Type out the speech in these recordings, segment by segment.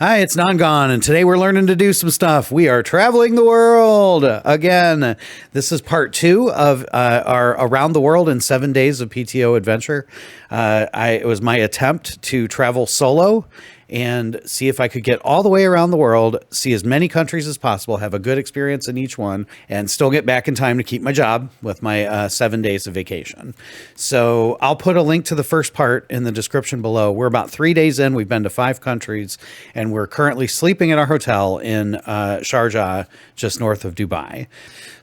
Hi, it's NonGone, and today we're learning to do some stuff. We are traveling the world again. This is part 2 of our Around the World in 7 Days of PTO adventure. It was my attempt to travel solo and see if I could get all the way around the world, see as many countries as possible, have a good experience in each one, and still get back in time to keep my job with my 7 days of vacation. So I'll put a link to the first part in the description below. We're about 3 days in. We've been to 5 countries, and we're currently sleeping at our hotel in Sharjah, just north of Dubai.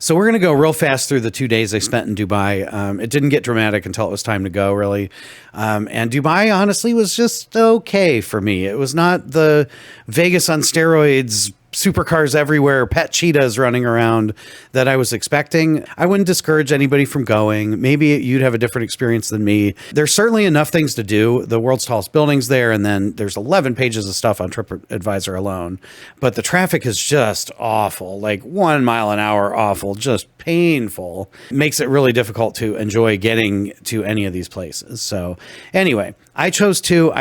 So we're going to go real fast through the 2 days I spent in Dubai. It didn't get dramatic until it was time to go, really. And Dubai, honestly, was just okay for me. It was not the Vegas on steroids, supercars everywhere, pet cheetahs running around that I was expecting. I wouldn't discourage anybody from going. Maybe you'd have a different experience than me. There's certainly enough things to do. The world's tallest building's there, and then there's 11 pages of stuff on TripAdvisor alone. But the traffic is just awful, like 1 mile an hour awful, just painful. It makes it really difficult to enjoy getting to any of these places. So anyway, I chose two.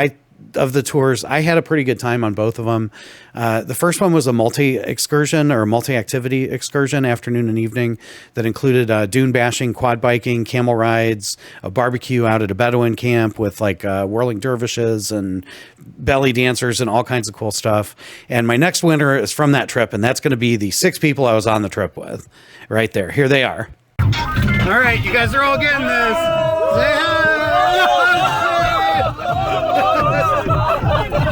Of the tours, I had a pretty good time on both of them. The first one was a multi-excursion or multi-activity excursion, afternoon and evening, that included dune bashing, quad biking, camel rides, a barbecue out at a Bedouin camp with like whirling dervishes and belly dancers and all kinds of cool stuff. And my next winner is from that trip, and that's going to be the 6 people I was on the trip with. Right there. Here they are. All right, you guys are all getting this. Say hi.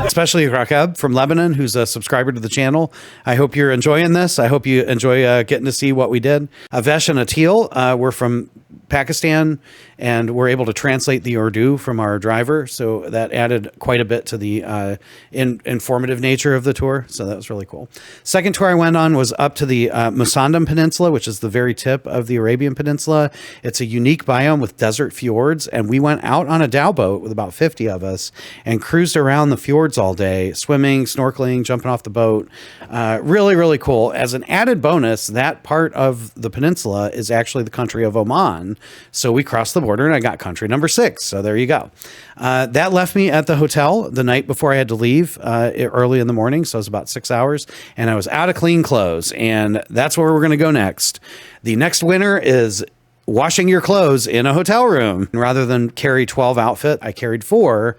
Especially Rakab from Lebanon, who's a subscriber to the channel. I hope you're enjoying this. I hope you enjoy getting to see what we did. Avesh and Atil were from Pakistan, and we're able to translate the Urdu from our driver. So that added quite a bit to the informative nature of the tour. So that was really cool. Second tour I went on was up to the Musandam Peninsula, which is the very tip of the Arabian Peninsula. It's a unique biome with desert fjords, and we went out on a dhow boat with about 50 of us and cruised around the fjords all day, swimming, snorkeling, jumping off the boat. Really, really cool. As an added bonus, that part of the peninsula is actually the country of Oman. So we crossed the border and I got country number 6. So there you go. That left me at the hotel the night before I had to leave early in the morning. So it was about 6 hours, and I was out of clean clothes, and that's where we're going to go next. The next winner is washing your clothes in a hotel room. Rather than carry 12 outfit, I carried 4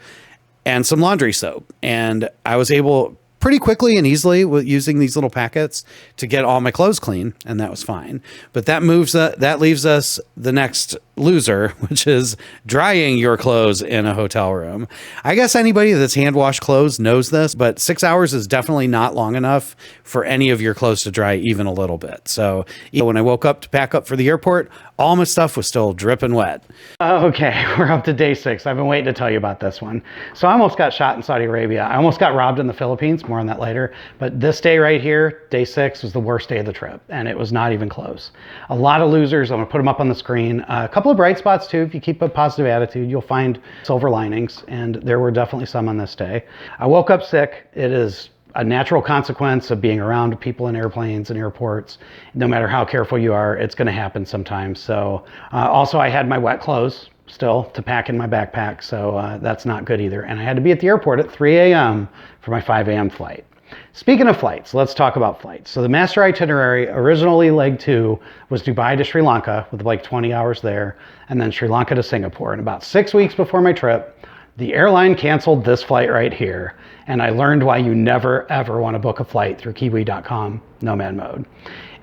and some laundry soap. And I was able pretty quickly and easily with using these little packets to get all my clothes clean, and that was fine. But that leaves us the next loser, which is drying your clothes in a hotel room. I guess anybody that's hand washed clothes knows this, but 6 hours is definitely not long enough for any of your clothes to dry even a little bit. So when I woke up to pack up for the airport, all my stuff was still dripping wet. Okay, we're up to day 6. I've been waiting to tell you about this one. So I almost got shot in Saudi Arabia. I almost got robbed in the Philippines. More on that later. But this day right here, day 6, was the worst day of the trip, and it was not even close. A lot of losers. I'm gonna put them up on the screen. A couple of bright spots too. If you keep a positive attitude, you'll find silver linings, and there were definitely some on this day. I woke up sick. It is a natural consequence of being around people in airplanes and airports. No matter how careful you are, it's going to happen sometimes. So also I had my wet clothes still to pack in my backpack, so that's not good either. And I had to be at the airport at 3 a.m. for my 5 a.m. flight. Speaking of flights, let's talk about flights. So the master itinerary, originally leg 2, was Dubai to Sri Lanka with like 20 hours there, and then Sri Lanka to Singapore. And about 6 weeks before my trip, the airline canceled this flight right here, and I learned why you never ever want to book a flight through kiwi.com nomad mode.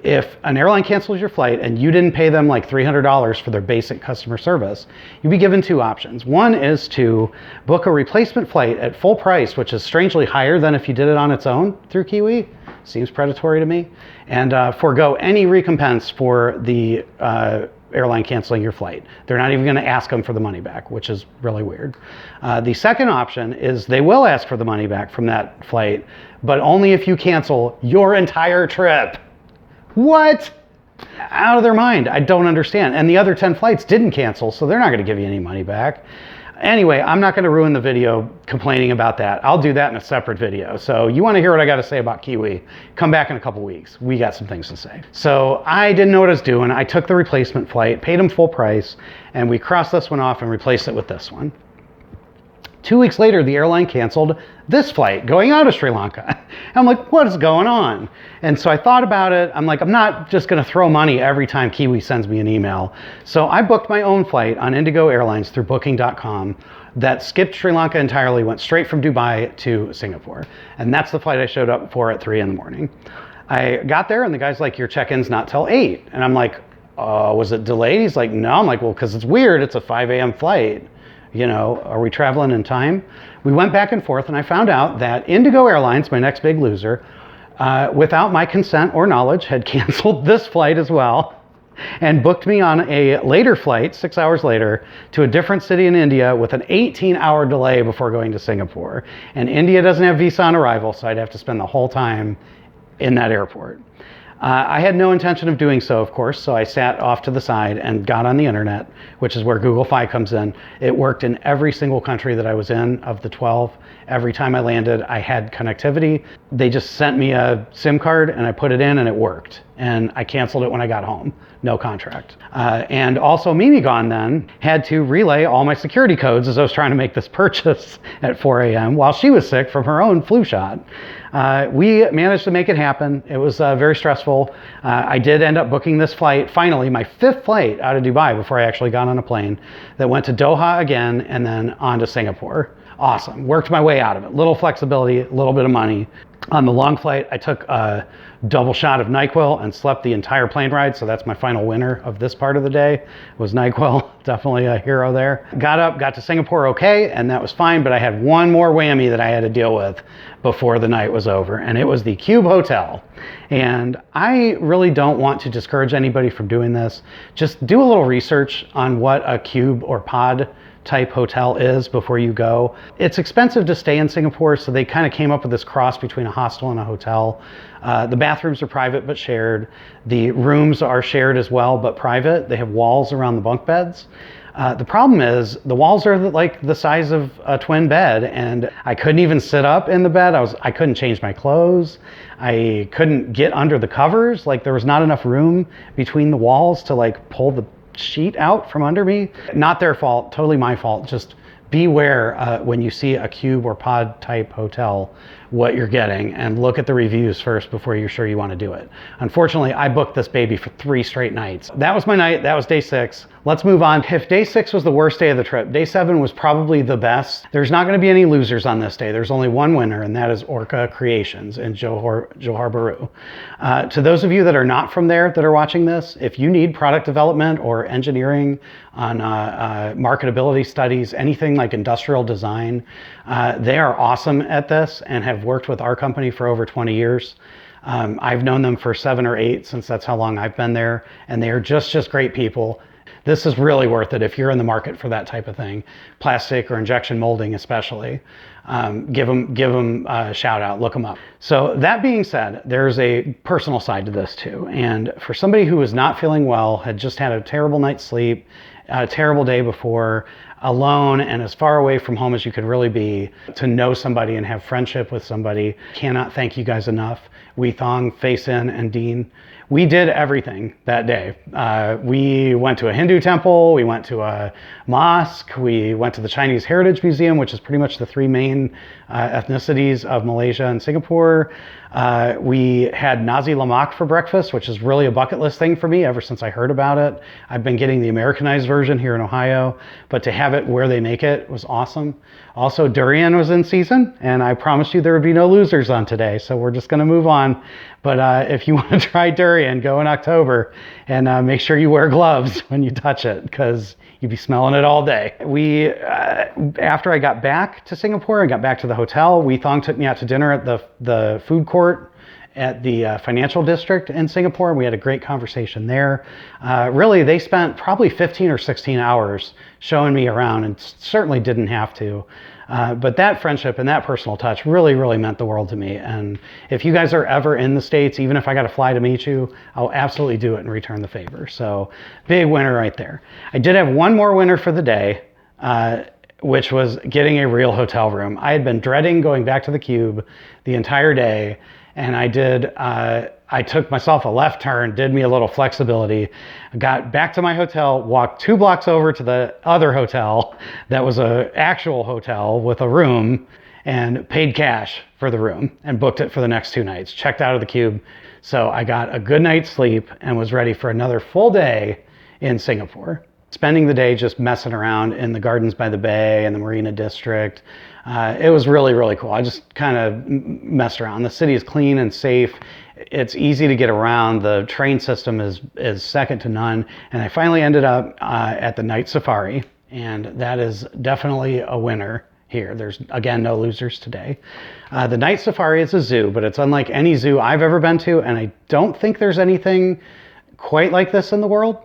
If an airline cancels your flight and you didn't pay them like $300 for their basic customer service, you'd be given 2 options. One is to book a replacement flight at full price, which is strangely higher than if you did it on its own through Kiwi. Seems predatory to me. And forego any recompense for the airline canceling your flight. They're not even going to ask them for the money back, which is really weird. The second option is they will ask for the money back from that flight, but only if you cancel your entire trip. What? Out of their mind. I don't understand. And the other 10 flights didn't cancel, so they're not going to give you any money back. Anyway, I'm not going to ruin the video complaining about that. I'll do that in a separate video. So you want to hear what I got to say about Kiwi, come back in a couple weeks. We got some things to say. So I didn't know what I was doing. I took the replacement flight, paid them full price, and we crossed this one off and replaced it with this one. 2 weeks later, the airline canceled this flight going out of Sri Lanka. And I'm like, what is going on? And so I thought about it. I'm like, I'm not just going to throw money every time Kiwi sends me an email. So I booked my own flight on Indigo Airlines through booking.com that skipped Sri Lanka entirely, went straight from Dubai to Singapore. And that's the flight I showed up for at 3 in the morning. I got there and the guy's like, your check-in's not till 8. And I'm like, was it delayed? He's like, no. I'm like, well, because it's weird. It's a 5 a.m. flight. You know, are we traveling in time? We went back and forth, and I found out that Indigo Airlines, my next big loser, without my consent or knowledge, had canceled this flight as well and booked me on a later flight, 6 hours later, to a different city in India with an 18-hour delay before going to Singapore. And India doesn't have visa on arrival, so I'd have to spend the whole time in that airport. I had no intention of doing so, of course, so I sat off to the side and got on the internet, which is where Google Fi comes in. It worked in every single country that I was in of the 12. Every time I landed, I had connectivity. They just sent me a SIM card and I put it in and it worked. And I canceled it when I got home. No contract. And also NonGone then had to relay all my security codes as I was trying to make this purchase at 4 a.m. while she was sick from her own flu shot. We managed to make it happen. It was very stressful. I did end up booking this flight, finally, my 5th flight out of Dubai before I actually got on a plane that went to Doha again and then on to Singapore. Awesome. Worked my way out of it. Little flexibility, a little bit of money. On the long flight, I took a double shot of NyQuil and slept the entire plane ride. So that's my final winner of this part of the day was NyQuil. Definitely a hero there. Got up, got to Singapore okay, and that was fine. But I had one more whammy that I had to deal with before the night was over. And it was the Cube Hotel. And I really don't want to discourage anybody from doing this. Just do a little research on what a cube or pod type hotel is before you go. It's expensive to stay in Singapore, so they kind of came up with this cross between a hostel and a hotel. The bathrooms are private but shared. The rooms are shared as well but private. They have walls around the bunk beds. The problem is the walls are like the size of a twin bed, and I couldn't even sit up in the bed. I couldn't change my clothes. I couldn't get under the covers. Like there was not enough room between the walls to like pull the sheet out from under me. Not their fault, totally my fault. Just beware when you see a cube or pod type hotel what you're getting, and look at the reviews first before you're sure you want to do it. Unfortunately, I booked this baby for 3 straight nights. That was my night. That was day 6. Let's move on. If day 6 was the worst day of the trip, day 7 was probably the best. There's not going to be any losers on this day. There's only one winner, and that is Orca Creations in Johor Bahru. To those of you that are not from there that are watching this, if you need product development or engineering on marketability studies, anything like industrial design, they are awesome at this and have worked with our company for over 20 years. I've known them for 7 or 8 since that's how long I've been there, and they are just great people. This is really worth it if you're in the market for that type of thing, plastic or injection molding especially. Give them a shout out, look them up. So that being said, there's a personal side to this too. And for somebody who was not feeling well, had just had a terrible night's sleep, a terrible day before, alone and as far away from home as you could really be, to know somebody and have friendship with somebody, cannot thank you guys enough. Wee Thong, Faison, and Dean. We did everything that day. We went to a Hindu temple, we went to a mosque, we went to the Chinese Heritage Museum, which is pretty much the 3 main ethnicities of Malaysia and Singapore. We had nasi lemak for breakfast, which is really a bucket list thing for me ever since I heard about it. I've been getting the Americanized version here in Ohio, but to have it where they make it was awesome. Also, durian was in season, and I promised you there would be no losers on today, so we're just going to move on. But if you want to try durian, go in October and make sure you wear gloves when you touch it, because you'd be smelling it all day. After I got back to Singapore, I got back to the hotel. Wee Thong took me out to dinner at the food court at the financial district in Singapore. We had a great conversation there. Really, they spent probably 15 or 16 hours showing me around, and certainly didn't have to. But that friendship and that personal touch really meant the world to me. And if you guys are ever in the States, even if I got to fly to meet you, I'll absolutely do it and return the favor. So big winner right there. I did have one more winner for the day, which was getting a real hotel room. I had been dreading going back to the Cube the entire day. and I took myself a left turn, did me a little flexibility, got back to my hotel, walked 2 blocks over to the other hotel that was an actual hotel with a room, and paid cash for the room and booked it for the next 2 nights. Checked out of the cube. So I got a good night's sleep and was ready for another full day in Singapore. Spending the day just messing around in the gardens by the bay and the Marina District. It was really, really cool. I just kind of messed around. The city is clean and safe. It's easy to get around. The train system is second to none. And I finally ended up at the night safari, and that is definitely a winner here. There's, again, no losers today. The night safari is a zoo, but it's unlike any zoo I've ever been to, and I don't think there's anything quite like this in the world.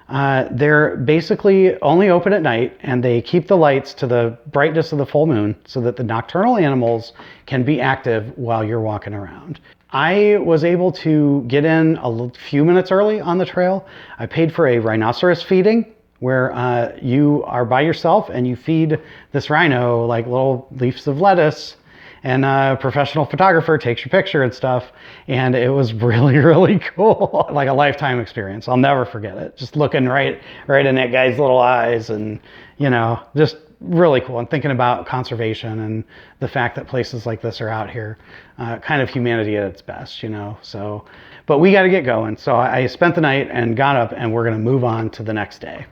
They're basically only open at night, and they keep the lights to the brightness of the full moon so that the nocturnal animals can be active while you're walking around. I was able to get in a few minutes early on the trail. I paid for a rhinoceros feeding, where you are by yourself and you feed this rhino like little leaves of lettuce, and a professional photographer takes your picture and stuff. And it was really, really cool. Like a lifetime experience. I'll never forget it. Just looking right in that guy's little eyes, and, you know, just really cool. And thinking about conservation and the fact that places like this are out here, kind of humanity at its best, you know. So, but we got to get going. So I spent the night and got up, and we're going to move on to the next day.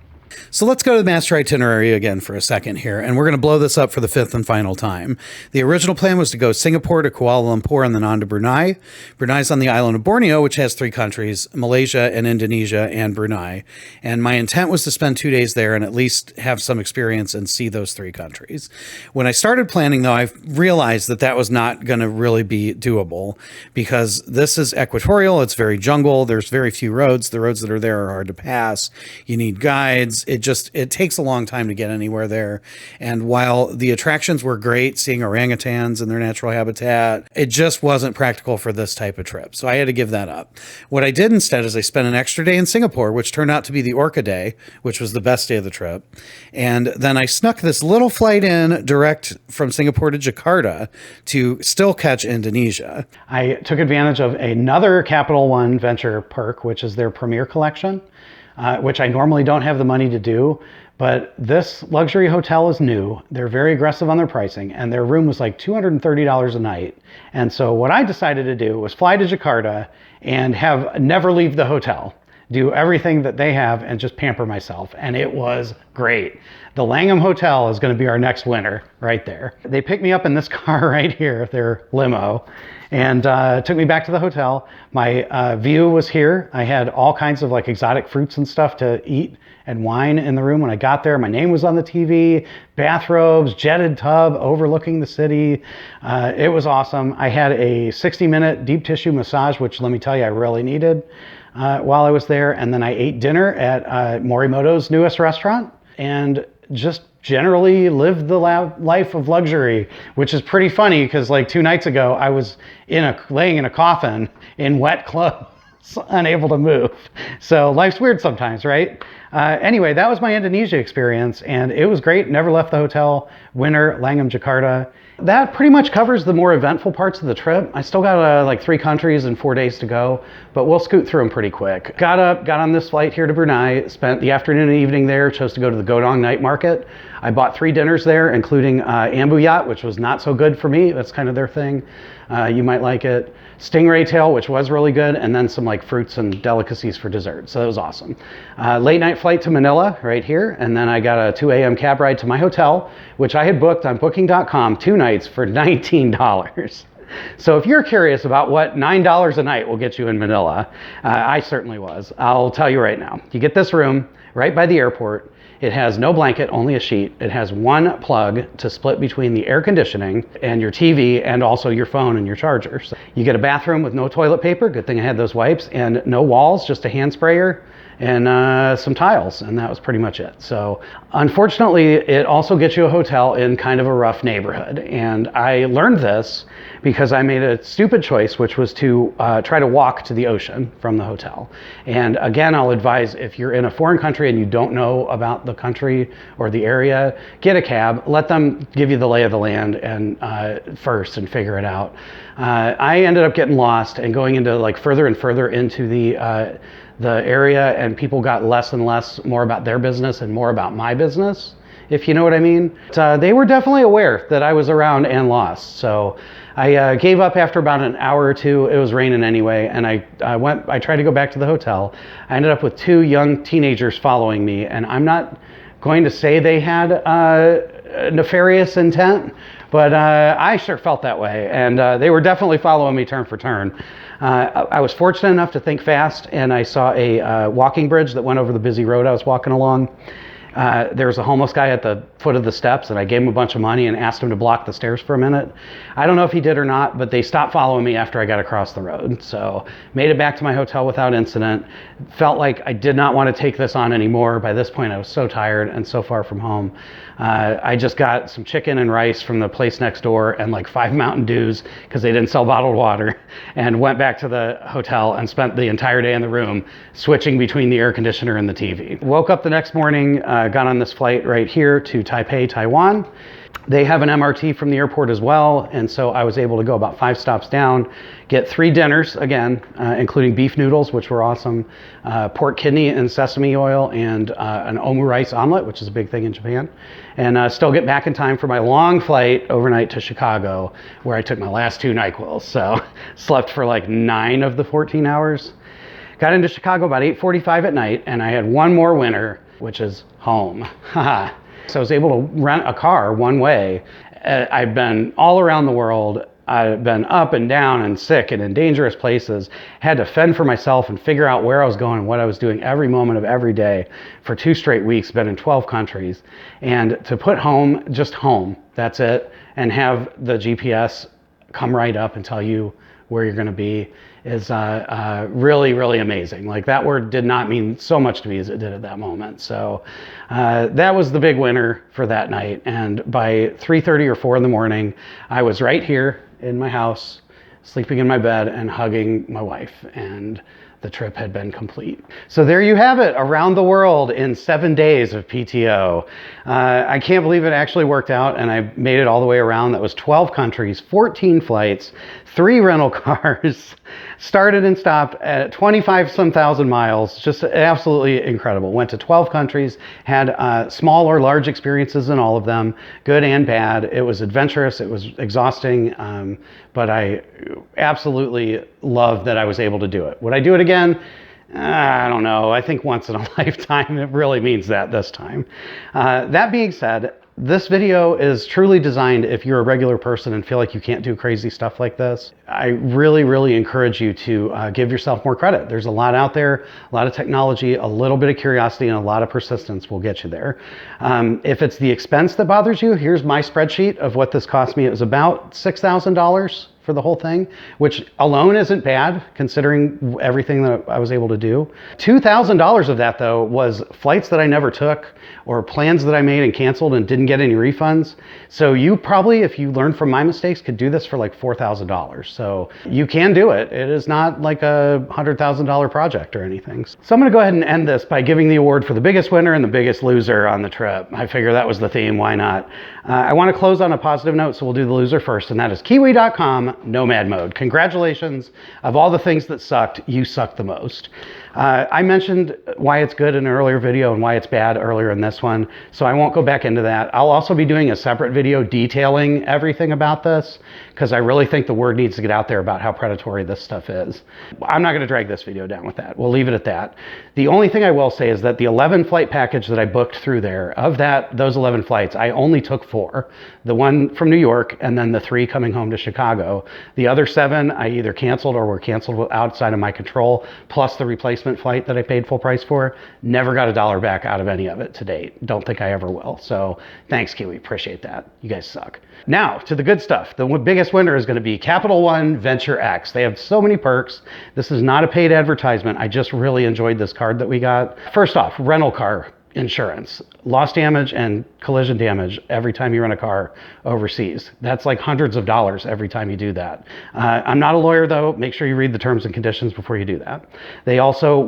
So let's go to the master itinerary again for a second here, and we're going to blow this up for the 5th and final time. The original plan was to go Singapore to Kuala Lumpur and then on to Brunei. Brunei's on the island of Borneo, which has 3 countries, Malaysia and Indonesia and Brunei. And my intent was to spend 2 days there and at least have some experience and see those 3 countries. When I started planning, though, I realized that that was not going to really be doable, because this is equatorial. It's very jungle. There's very few roads. The roads that are there are hard to pass. You need guides. It takes a long time to get anywhere there. And while the attractions were great, seeing orangutans in their natural habitat, it just wasn't practical for this type of trip. So I had to give that up. What I did instead is I spent an extra day in Singapore, which turned out to be the Orca Day, which was the best day of the trip. And then I snuck this little flight in direct from Singapore to Jakarta to still catch Indonesia. I took advantage of another Capital One venture perk, which is their Premier Collection, which I normally don't have the money to do, but this luxury hotel is new. They're very aggressive on their pricing, and their room was like $230 a night. And so what I decided to do was fly to Jakarta and never leave the hotel, do everything that they have, and just pamper myself. And it was great. The Langham Hotel is going to be our next winner right there. They picked me up in this car right here, their limo, and took me back to the hotel. My view was here. I had all kinds of like exotic fruits and stuff to eat and wine in the room when I got there. My name was on the TV, bathrobes, jetted tub overlooking the city. It was awesome. I had a 60-minute deep tissue massage, which let me tell you, I really needed while I was there. And then I ate dinner at Morimoto's newest restaurant, and just generally lived the life of luxury, which is pretty funny because like 2 nights ago, I was laying in a coffin in wet clothes, unable to move. So life's weird sometimes, right? Anyway, that was my Indonesia experience, and it was great. Never left the hotel. Winner, Langham, Jakarta. That pretty much covers the more eventful parts of the trip. I still got like 3 countries and 4 days to go, but we'll scoot through them pretty quick. Got on this flight here to Brunei, spent the afternoon and evening there, chose to go to the Godong night market. I bought 3 dinners there, including ambuyat, which was not so good for me. That's kind of their thing. You might like it. Stingray tail, which was really good, and then some like fruits and delicacies for dessert. So that was awesome. Late night flight to Manila right here, and then I got a 2 a.m. cab ride to my hotel, which I had booked on booking.com 2 nights for $19. So if you're curious about what $9 a night will get you in Manila, I certainly was. I'll tell you right now. You get this room right by the airport. It has no blanket, only a sheet. It has 1 plug to split between the air conditioning and your TV, and also your phone and your charger. So you get a bathroom with no toilet paper. Good thing I had those wipes, and no walls, just a hand sprayer and some tiles, and that was pretty much it. So unfortunately, it also gets you a hotel in kind of a rough neighborhood. And I learned this because I made a stupid choice, which was to try to walk to the ocean from the hotel. And again, I'll advise, if you're in a foreign country and you don't know about the country or the area, get a cab, let them give you the lay of the land and first and figure it out. I ended up getting lost and going into like further and further into the area, and people got less and less more about their business and more about my business, if you know what I mean. They were definitely aware that I was around and lost. So I gave up after about an hour or two. It was raining anyway, and I tried to go back to the hotel. I ended up with two young teenagers following me, and I'm not going to say they had nefarious intent, but I sure felt that way, and they were definitely following me turn for turn. I was fortunate enough to think fast, and I saw a walking bridge that went over the busy road I was walking along. There was a homeless guy at the foot of the steps, and I gave him a bunch of money and asked him to block the stairs for a minute. I don't know if he did or not, but they stopped following me after I got across the road. So made it back to my hotel without incident. Felt like I did not want to take this on anymore. By this point, I was so tired and so far from home. I just got some chicken and rice from the place next door and like 5 Mountain Dews because they didn't sell bottled water, and went back to the hotel and spent the entire day in the room switching between the air conditioner and the TV. Woke up the next morning, got on this flight right here to Taipei, Taiwan. They have an MRT from the airport as well, and so I was able to go about 5 stops down, get 3 dinners again, including beef noodles, which were awesome, pork kidney and sesame oil, and an omu rice omelet, which is a big thing in Japan, and still get back in time for my long flight overnight to Chicago, where I took my last 2 NyQuils. So slept for like 9 of the 14 hours. Got into Chicago about 8:45 at night, and I had one more winner, which is home. So I was able to rent a car one way. I've been all around the world. I've been up and down and sick and in dangerous places. Had to fend for myself and figure out where I was going and what I was doing every moment of every day for 2 straight weeks. Been in 12 countries. And to put home, just home, that's it, and have the GPS come right up and tell you where you're going to be is really, really amazing. Like, that word did not mean so much to me as it did at that moment. So that was the big winner for that night. And by 3:30 or 4 in the morning, I was right here in my house, sleeping in my bed and hugging my wife. And the trip had been complete. So there you have it, around the world in 7 days of PTO. I can't believe it actually worked out, and I made it all the way around. That was 12 countries, 14 flights, 3 rental cars, started and stopped at 25 some thousand miles. Just absolutely incredible. Went to 12 countries, had small or large experiences in all of them, good and bad. It was adventurous, it was exhausting, but I absolutely love that I was able to do it. Would I do it again? I don't know. I think once in a lifetime. It really means that this time. That being said, this video is truly designed if you're a regular person and feel like you can't do crazy stuff like this. I really, really encourage you to give yourself more credit. There's a lot out there, a lot of technology, a little bit of curiosity, and a lot of persistence will get you there. If it's the expense that bothers you, here's my spreadsheet of what this cost me. It was about $6,000 for the whole thing, which alone isn't bad considering everything that I was able to do. $2,000 of that, though, was flights that I never took or plans that I made and canceled and didn't get any refunds. So you probably, if you learn from my mistakes, could do this for like $4,000. So you can do it. It is not like a $100,000 project or anything. So I'm going to go ahead and end this by giving the award for the biggest winner and the biggest loser on the trip. I figure that was the theme. Why not? I want to close on a positive note, so we'll do the loser first, and that is Kiwi.com Nomad Mode. Congratulations. Of all the things that sucked, you sucked the most. I mentioned why it's good in an earlier video and why it's bad earlier in this one, so I won't go back into that. I'll also be doing a separate video detailing everything about this, because I really think the word needs to get out there about how predatory this stuff is. I'm not going to drag this video down with that. We'll leave it at that. The only thing I will say is that the 11 flight package that I booked through there, of those 11 flights, I only took 4. The one from New York and then the 3 coming home to Chicago. The other 7 I either canceled or were canceled outside of my control, plus the replacement replacement flight that I paid full price for. Never got $1 back out of any of it to date. Don't think I ever will. So thanks, Kiwi. Appreciate that. You guys suck. Now to the good stuff. The biggest winner is going to be Capital One Venture X. They have so many perks. This is not a paid advertisement. I just really enjoyed this card that we got. First off, rental car insurance, loss damage and collision damage every time you rent a car overseas. That's like hundreds of dollars every time you do that. I'm not a lawyer though. Make sure you read the terms and conditions before you do that. They also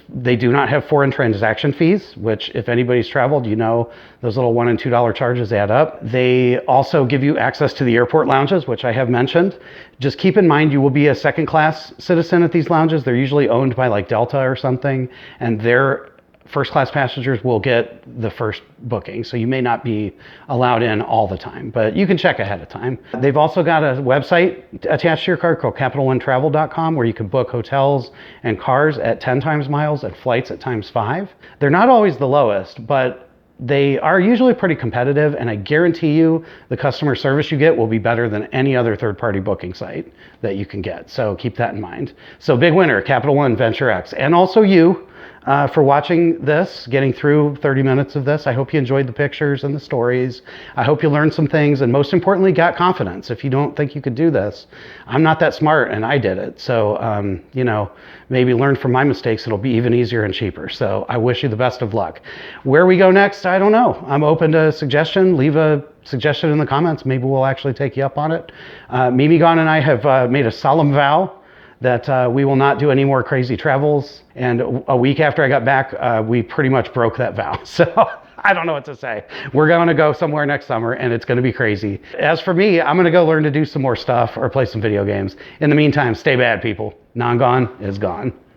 they do not have foreign transaction fees, which if anybody's traveled, you know those little $1 and $2 charges add up. They also give you access to the airport lounges, which I have mentioned. Just keep in mind, you will be a second class citizen at these lounges. They're usually owned by like Delta or something, and they're first class passengers will get the first booking. So you may not be allowed in all the time, but you can check ahead of time. They've also got a website attached to your card called CapitalOneTravel.com where you can book hotels and cars at 10 times miles and flights at times 5. They're not always the lowest, but they are usually pretty competitive, and I guarantee you the customer service you get will be better than any other third-party booking site that you can get. So keep that in mind. So big winner, Capital One Venture X, and also you for watching this, getting through 30 minutes of this. I hope you enjoyed the pictures and the stories. I hope you learned some things, and most importantly, got confidence. If you don't think you could do this, I'm not that smart, and I did it. So, you know, maybe learn from my mistakes. It'll be even easier and cheaper. So I wish you the best of luck. Where we go next, I don't know. I'm open to suggestion. Leave a suggestion in the comments. Maybe we'll actually take you up on it. Mimi Gone and I have made a solemn vow that we will not do any more crazy travels. And a week after I got back, we pretty much broke that vow. So I don't know what to say. We're going to go somewhere next summer, and it's going to be crazy. As for me, I'm going to go learn to do some more stuff or play some video games. In the meantime, stay bad, people. NonGone is gone.